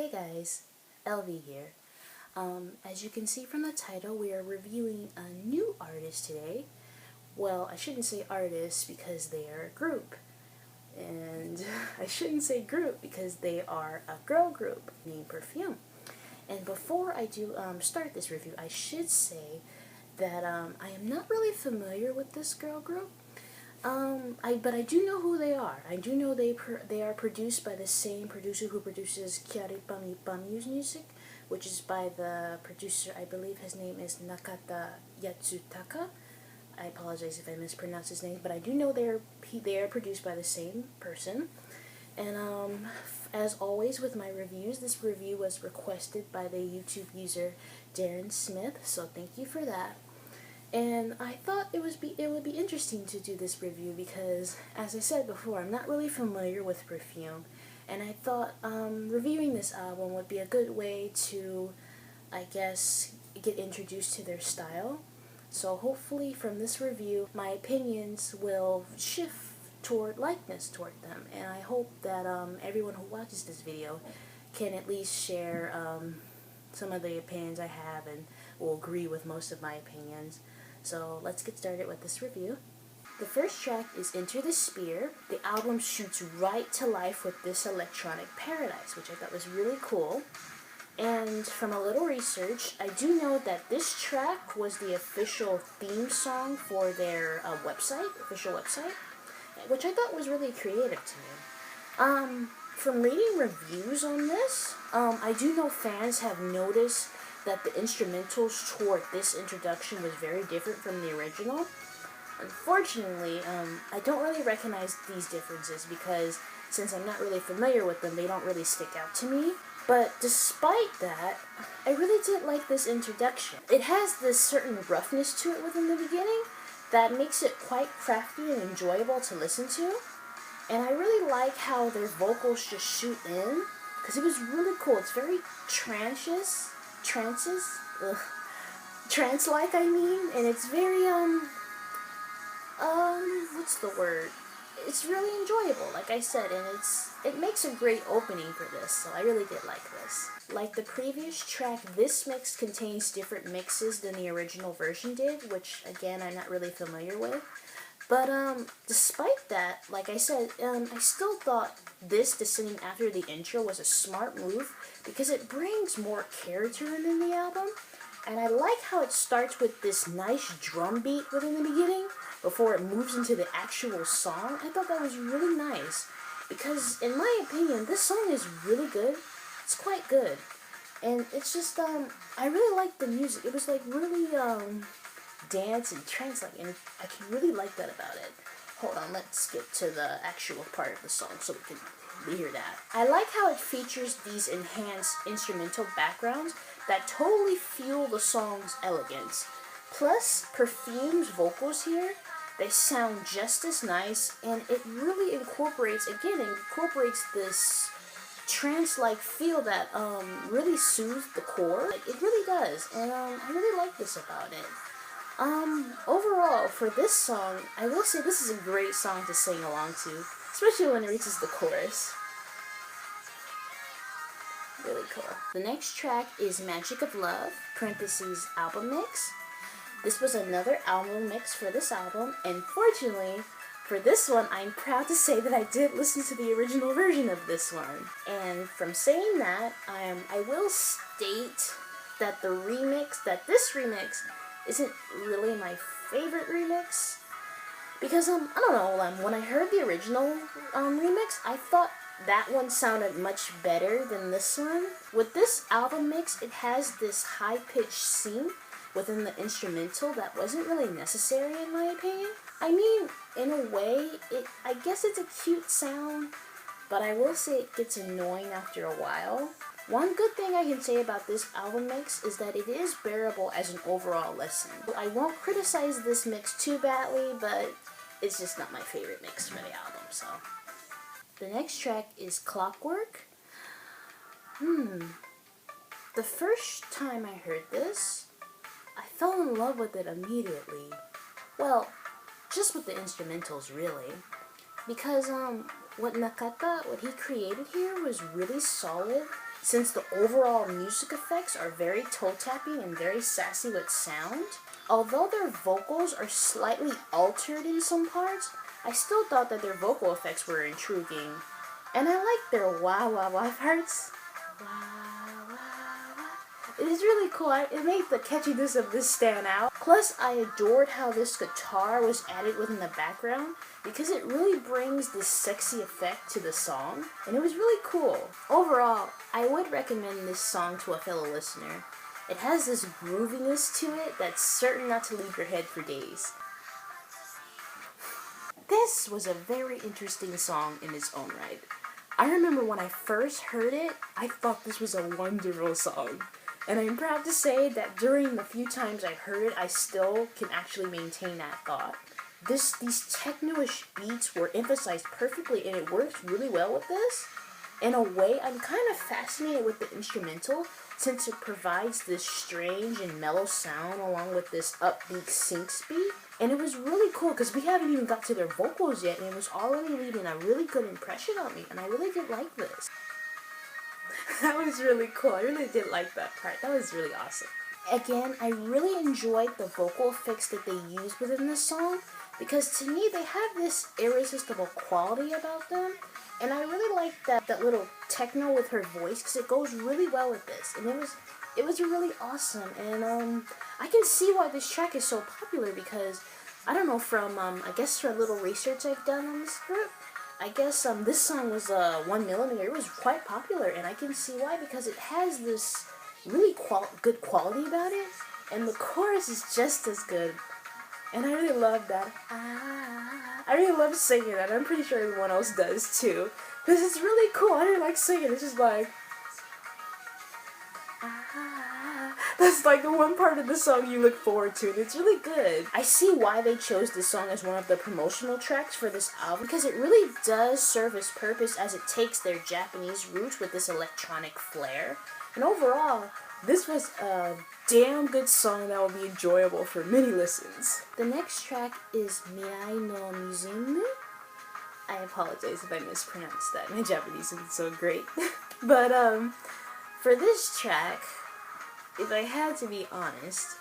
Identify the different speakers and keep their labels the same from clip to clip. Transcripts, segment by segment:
Speaker 1: Hey guys, LV here. As you can see from the title, we are reviewing a new artist today. Well, I shouldn't say artist because they are a group. And I shouldn't say group because they are a girl group named Perfume. And before I do start this review, I should say that I am not really familiar with this girl group. But I do know who they are. I do know they are produced by the same producer who produces Kyaripami's music, which is by the producer, I believe his name is Nakata Yatsutaka. I apologize if I mispronounce his name, but I do know they are produced by the same person. And as always with my reviews, this review was requested by the YouTube user Darren Smith, so thank you for that. And I thought it would be interesting to do this review because, as I said before, I'm not really familiar with Perfume, and I thought reviewing this album would be a good way to, I guess, get introduced to their style. So hopefully from this review, my opinions will shift toward likeness toward them, and I hope that everyone who watches this video can at least share some of the opinions I have and will agree with most of my opinions. So let's get started with this review. The first track is Enter the Sphere. The album shoots right to life with this electronic paradise, which I thought was really cool. And from a little research, I do know that this track was the official theme song for their official website, which I thought was really creative to me. From reading reviews on this, I do know fans have noticed that the instrumentals toward this introduction was very different from the original. Unfortunately, I don't really recognize these differences because since I'm not really familiar with them, they don't really stick out to me. But despite that, I really did like this introduction. It has this certain roughness to it within the beginning that makes it quite crafty and enjoyable to listen to. And I really like how their vocals just shoot in, because it was really cool. It's very trance-like, I mean, and it's very, what's the word? It's really enjoyable, like I said, and it makes a great opening for this, so I really did like this. Like the previous track, this mix contains different mixes than the original version did, which, again, I'm not really familiar with. But, despite that, like I said, I still thought this descending after the intro was a smart move because it brings more character in the album. And I like how it starts with this nice drum beat within the beginning before it moves into the actual song. I thought that was really nice because, in my opinion, this song is really good. It's quite good. And it's just, I really liked the music. It was, like, really, dance and trance-like, and I can really like that about it. Hold on, let's get to the actual part of the song so we can hear that. I like how it features these enhanced instrumental backgrounds that totally fuel the song's elegance. Plus, Perfume's vocals here, they sound just as nice, and it really incorporates this trance-like feel that really soothes the core. Like, it really does, and I really like this about it. Overall, for this song, I will say this is a great song to sing along to, especially when it reaches the chorus. Really cool. The next track is Magic of Love, parentheses, album mix. This was another album mix for this album, and fortunately, for this one, I'm proud to say that I did listen to the original version of this one. And from saying that, I will state that this remix isn't really my favorite remix, because, I don't know, when I heard the original remix, I thought that one sounded much better than this one. With this album mix, it has this high-pitched synth within the instrumental that wasn't really necessary in my opinion. I mean, in a way, I guess it's a cute sound, but I will say it gets annoying after a while. One good thing I can say about this album mix is that it is bearable as an overall listen. I won't criticize this mix too badly, but it's just not my favorite mix for the album, so. The next track is Clockwork. The first time I heard this, I fell in love with it immediately. Well, just with the instrumentals, really. Because, what he created here was really solid, since the overall music effects are very toe-tapping and very sassy with sound. Although their vocals are slightly altered in some parts, I still thought that their vocal effects were intriguing. And I like their wah wah wah parts. Wah wah wah. It is really cool. It made the catchiness of this stand out. Plus, I adored how this guitar was added within the background because it really brings this sexy effect to the song, and it was really cool. Overall, I would recommend this song to a fellow listener. It has this grooviness to it that's certain not to leave your head for days. This was a very interesting song in its own right. I remember when I first heard it, I thought this was a wonderful song. And I'm proud to say that during the few times I heard it, I still can actually maintain that thought. These techno-ish beats were emphasized perfectly, and it works really well with this. In a way, I'm kind of fascinated with the instrumental since it provides this strange and mellow sound along with this upbeat sync beat. And it was really cool because we haven't even got to their vocals yet, and it was already leaving a really good impression on me, and I really did like this. That was really cool. I really did like that part. That was really awesome. Again, I really enjoyed the vocal effects that they used within this song because to me they have this irresistible quality about them, and I really liked that little techno with her voice because it goes really well with this, and it was really awesome. And I can see why this track is so popular because I don't know, from I guess from a little research I've done on this group, I guess this song was 1mm. It was quite popular, and I can see why because it has this really good quality about it, and the chorus is just as good. And I really love that. I really love singing that. I'm pretty sure everyone else does too, because it's really cool. I really like singing. It's just like that's like the one part of the song you look forward to, and it's really good. I see why they chose this song as one of the promotional tracks for this album, because it really does serve its purpose as it takes their Japanese roots with this electronic flair. And overall, this was a damn good song that will be enjoyable for many listens. The next track is Mirai no Mizumu. I apologize if I mispronounced that. My Japanese isn't so great. But for this track, if I had to be honest,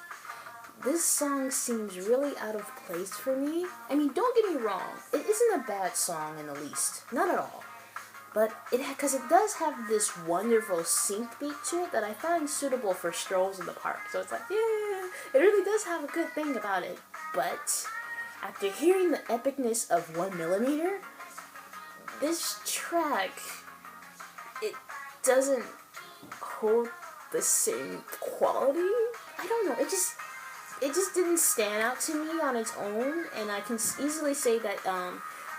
Speaker 1: this song seems really out of place for me. I mean, don't get me wrong, it isn't a bad song in the least, not at all. But because it does have this wonderful sync beat to it that I find suitable for strolls in the park. So it's like, yeah, it really does have a good thing about it. But after hearing the epicness of 1mm, this track, it doesn't hold the same quality. I don't know, it just didn't stand out to me on its own, and I can easily say that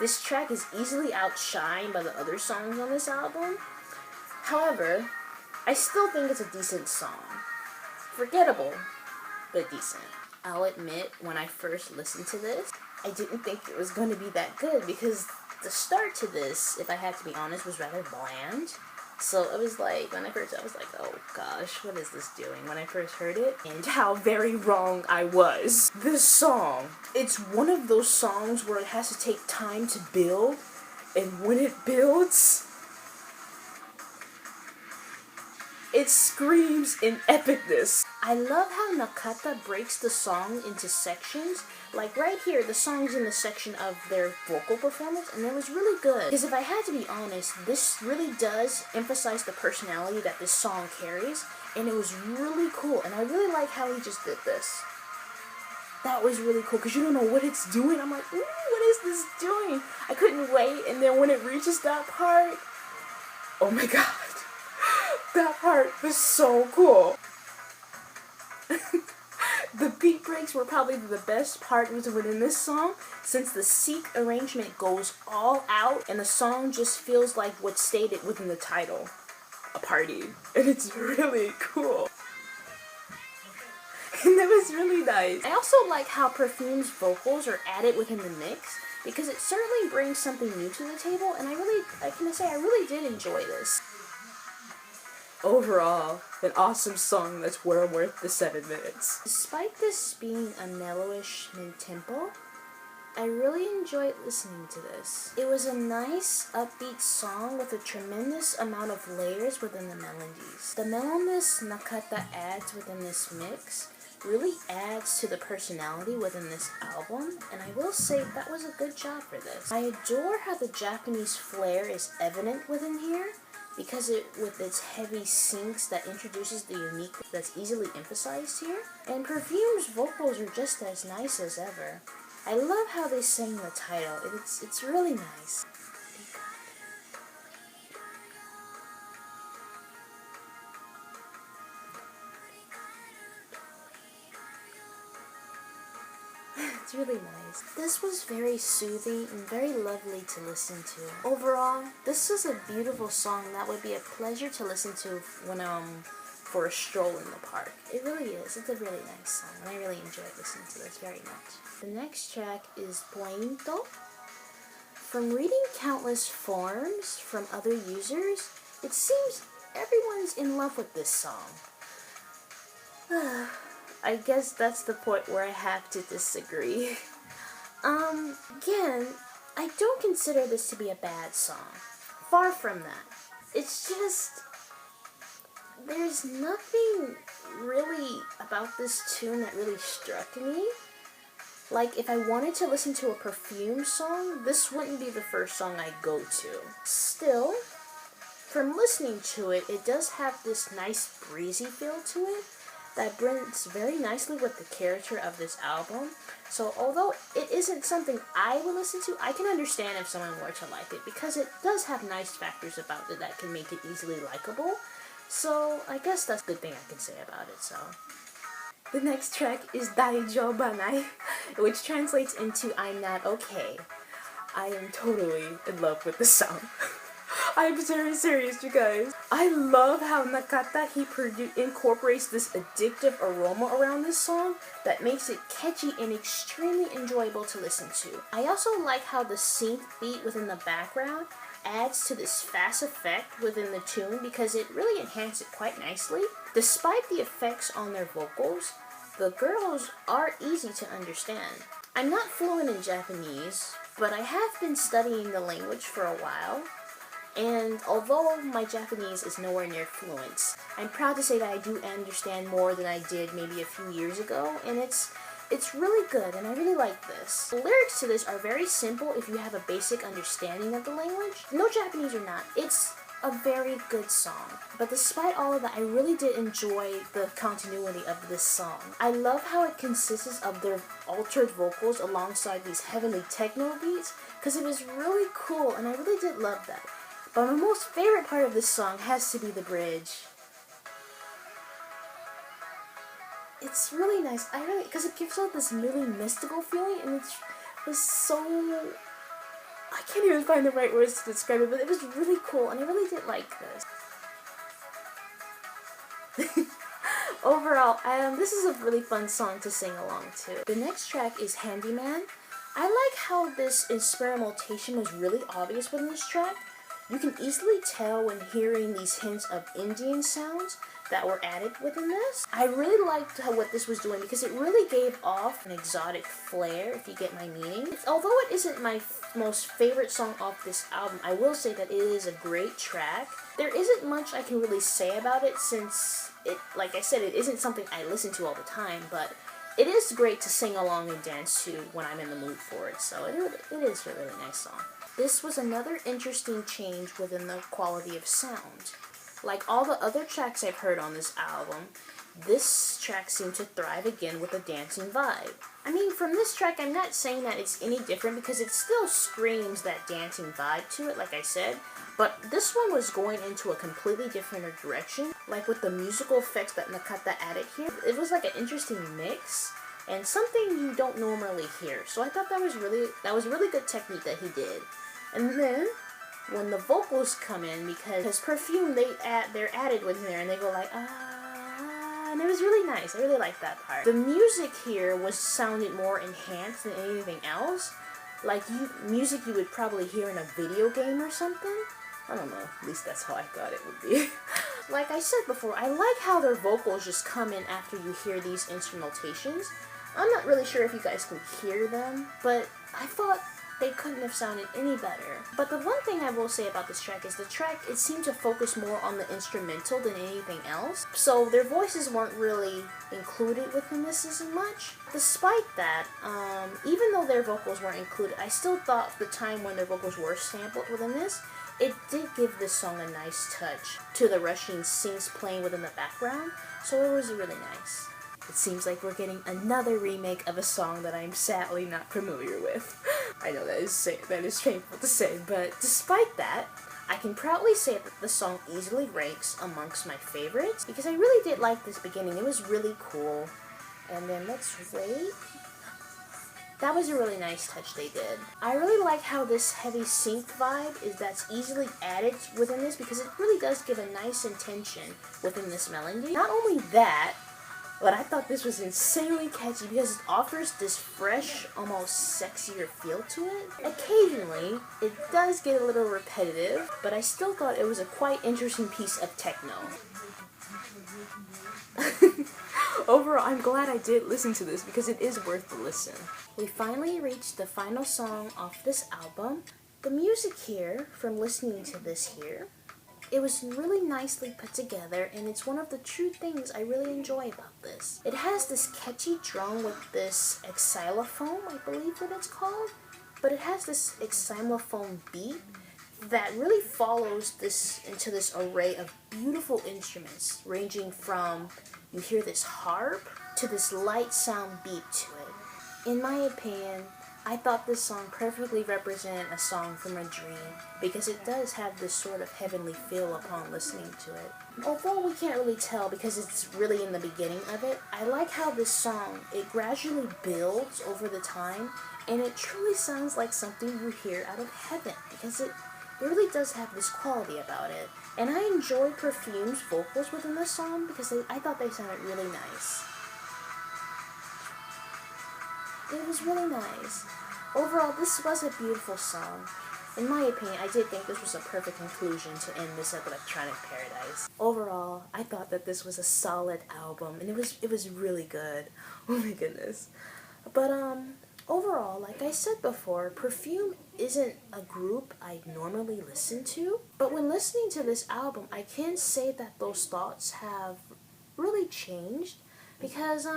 Speaker 1: this track is easily outshined by the other songs on this album. However, I still think it's a decent song. Forgettable, but decent. I'll admit, when I first listened to this, I didn't think it was going to be that good because the start to this, if I had to be honest, was rather bland. So it was like, when I was like, oh gosh, what is this doing when I first heard it? And how very wrong I was. This song, it's one of those songs where it has to take time to build, and when it builds, it screams in epicness. I love how Nakata breaks the song into sections. Like right here, the song's in the section of their vocal performance, and it was really good. Because if I had to be honest, this really does emphasize the personality that this song carries, and it was really cool. And I really like how he just did this. That was really cool, because you don't know what it's doing. I'm like, ooh, what is this doing? I couldn't wait, and then when it reaches that part, oh my god. That part was so cool. The beat breaks were probably the best part within this song, since the seek arrangement goes all out and the song just feels like what's stated within the title, a party, and it's really cool. And that was really nice. I also like how Perfume's vocals are added within the mix, because it certainly brings something new to the table, and I really did enjoy this. Overall, an awesome song that's well worth the 7 minutes. Despite this being a mellowish mid-tempo, I really enjoyed listening to this. It was a nice, upbeat song with a tremendous amount of layers within the melodies. The mellowness Nakata adds within this mix really adds to the personality within this album, and I will say that was a good job for this. I adore how the Japanese flair is evident within here, because with its heavy syncs that introduces the uniqueness that's easily emphasized here. And Perfume's vocals are just as nice as ever. I love how they sing the title. It's really nice. It's really nice. This was very soothing and very lovely to listen to. Overall, this is a beautiful song that would be a pleasure to listen to when for a stroll in the park. It really is. It's a really nice song, and I really enjoyed listening to this very much. The next track is Pointo. From reading countless forums from other users, it seems everyone's in love with this song. I guess that's the point where I have to disagree. Again, I don't consider this to be a bad song. Far from that. It's just, there's nothing really about this tune that really struck me. Like, if I wanted to listen to a Perfume song, this wouldn't be the first song I'd go to. Still, from listening to it, it does have this nice breezy feel to it that blends very nicely with the character of this album. So although it isn't something I would listen to, I can understand if someone were to like it, because it does have nice factors about it that can make it easily likable. So I guess that's a good thing I can say about it. So the next track is "だいじょばない," which translates into "I'm not okay." I am totally in love with the song. I'm very serious, you guys. I love how Nakata, he incorporates this addictive aroma around this song that makes it catchy and extremely enjoyable to listen to. I also like how the synth beat within the background adds to this fast effect within the tune, because it really enhances it quite nicely. Despite the effects on their vocals, the girls are easy to understand. I'm not fluent in Japanese, but I have been studying the language for a while. And although my Japanese is nowhere near fluent, I'm proud to say that I do understand more than I did maybe a few years ago, and it's really good, and I really like this. The lyrics to this are very simple if you have a basic understanding of the language. No Japanese or not, it's a very good song. But despite all of that, I really did enjoy the continuity of this song. I love how it consists of their altered vocals alongside these heavenly techno beats, because it was really cool, and I really did love that. But my most favorite part of this song has to be the bridge. It's really nice. Because it gives out this really mystical feeling, and it was so, I can't even find the right words to describe it, but it was really cool, and I really did like this. Overall, this is a really fun song to sing along to. The next track is Handyman. I like how this experimentation was really obvious within this track. You can easily tell when hearing these hints of Indian sounds that were added within this. I really liked what this was doing, because it really gave off an exotic flair, if you get my meaning. Although it isn't my most favorite song off this album, I will say that it is a great track. There isn't much I can really say about it, since like I said, it isn't something I listen to all the time, but it is great to sing along and dance to when I'm in the mood for it, so it is a really nice song. This was another interesting change within the quality of sound. Like all the other tracks I've heard on this album, this track seemed to thrive again with a dancing vibe. I mean, from this track, I'm not saying that it's any different, because it still screams that dancing vibe to it, like I said, but this one was going into a completely different direction. Like with the musical effects that Nakata added here, it was like an interesting mix, and something you don't normally hear. So I thought that was really good technique that he did. And then when the vocals come in, because Perfume, they're added within there, and they go like and it was really nice. I really liked that part. The music here sounded more enhanced than anything else, like music you would probably hear in a video game or something. I don't know, at least that's how I thought it would be. Like I said before, I like how their vocals just come in after you hear these instrumentations. I'm not really sure if you guys can hear them, but I thought they couldn't have sounded any better. But the one thing I will say about this track is the track, it seemed to focus more on the instrumental than anything else. So their voices weren't really included within this as much. Despite that, even though their vocals weren't included, I still thought the time when their vocals were sampled within this, it did give this song a nice touch to the rushing synths playing within the background. So it was really nice. It seems like we're getting another remake of a song that I'm sadly not familiar with. I know that is painful to say, but despite that, I can proudly say that the song easily ranks amongst my favorites because I really did like this beginning. It was really cool. And then let's wait. That was a really nice touch they did. I really like how this heavy synth vibe that's easily added within this because it really does give a nice intention within this melody. Not only that, but I thought this was insanely catchy because it offers this fresh, almost sexier feel to it. Occasionally, it does get a little repetitive, but I still thought it was a quite interesting piece of techno. Overall, I'm glad I did listen to this because it is worth the listen. We finally reached the final song off this album. The music here, from listening to this here, it was really nicely put together, and it's one of the true things I really enjoy about this. It has this catchy drum with this xylophone, I believe that it's called, but it has this xylophone beat that really follows this into this array of beautiful instruments, ranging from, you hear this harp, to this light sound beat to it. In my opinion, I thought this song perfectly represented a song from a dream because it does have this sort of heavenly feel upon listening to it. Although we can't really tell because it's really in the beginning of it, I like how this song, it gradually builds over the time and it truly sounds like something you hear out of heaven because it really does have this quality about it. And I enjoyed Perfume's vocals within this song because I thought they sounded really nice. It was really nice. Overall, this was a beautiful song. In my opinion, I did think this was a perfect conclusion to end this electronic paradise. Overall, I thought that this was a solid album, and it was really good. Oh my goodness. But overall, like I said before, Perfume isn't a group I normally listen to. But when listening to this album, I can say that those thoughts have really changed because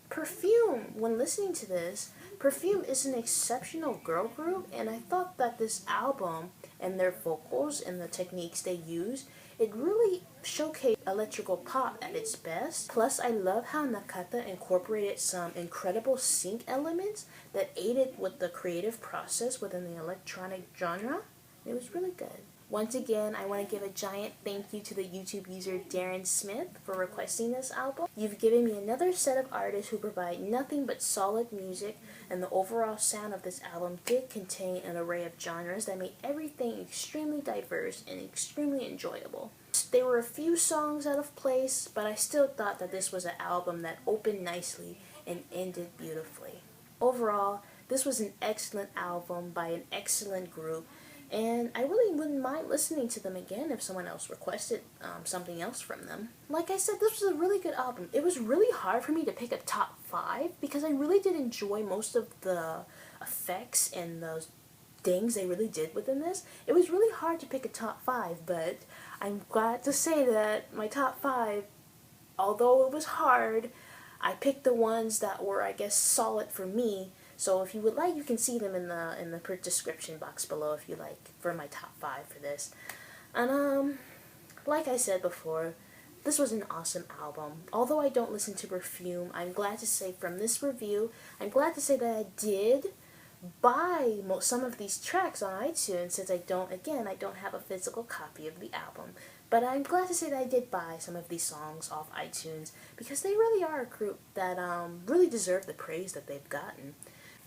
Speaker 1: Perfume, when listening to this, Perfume is an exceptional girl group, and I thought that this album and their vocals and the techniques they use, it really showcased electrical pop at its best. Plus, I love how Nakata incorporated some incredible sync elements that aided with the creative process within the electronic genre. It was really good. Once again, I want to give a giant thank you to the YouTube user Darren Smith for requesting this album. You've given me another set of artists who provide nothing but solid music, and the overall sound of this album did contain an array of genres that made everything extremely diverse and extremely enjoyable. There were a few songs out of place, but I still thought that this was an album that opened nicely and ended beautifully. Overall, this was an excellent album by an excellent group, and I really wouldn't mind listening to them again if someone else requested something else from them. Like I said, this was a really good album. It was really hard for me to pick a top 5 because I really did enjoy most of the effects and those things they really did within this. It was really hard to pick a top 5, but I'm glad to say that my top 5, although it was hard, I picked the ones that were, I guess, solid for me. So if you would like, you can see them in the description box below if you like, for my top 5 for this. And like I said before, this was an awesome album. Although I don't listen to Perfume, I'm glad to say from this review, I'm glad to say that I did buy some of these tracks on iTunes since I don't have a physical copy of the album. But I'm glad to say that I did buy some of these songs off iTunes because they really are a group that really deserve the praise that they've gotten.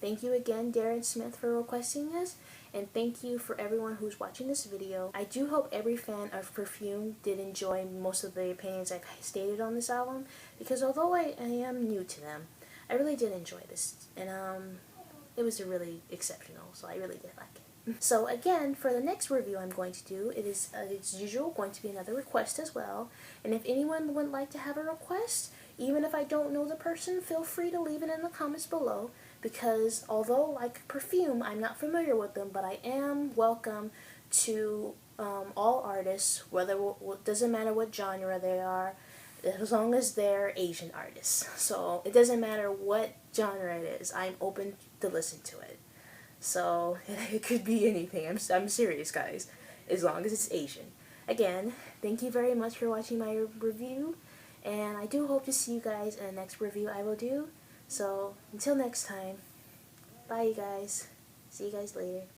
Speaker 1: Thank you again, Darren Smith, for requesting this, and thank you for everyone who's watching this video. I do hope every fan of Perfume did enjoy most of the opinions I've stated on this album, because although I am new to them, I really did enjoy this, and it was really exceptional, so I really did like it. So again, for the next review I'm going to do, it is as usual going to be another request as well. And if anyone would like to have a request, even if I don't know the person, feel free to leave it in the comments below, because although like Perfume, I'm not familiar with them, but I am welcome to all artists, whether doesn't matter what genre they are, as long as they're Asian artists. So it doesn't matter what genre it is, I'm open to listen to it. So it could be anything. I'm serious, guys. As long as it's Asian. Again, thank you very much for watching my review, and I do hope to see you guys in the next review I will do. So until next time, bye you guys. See you guys later.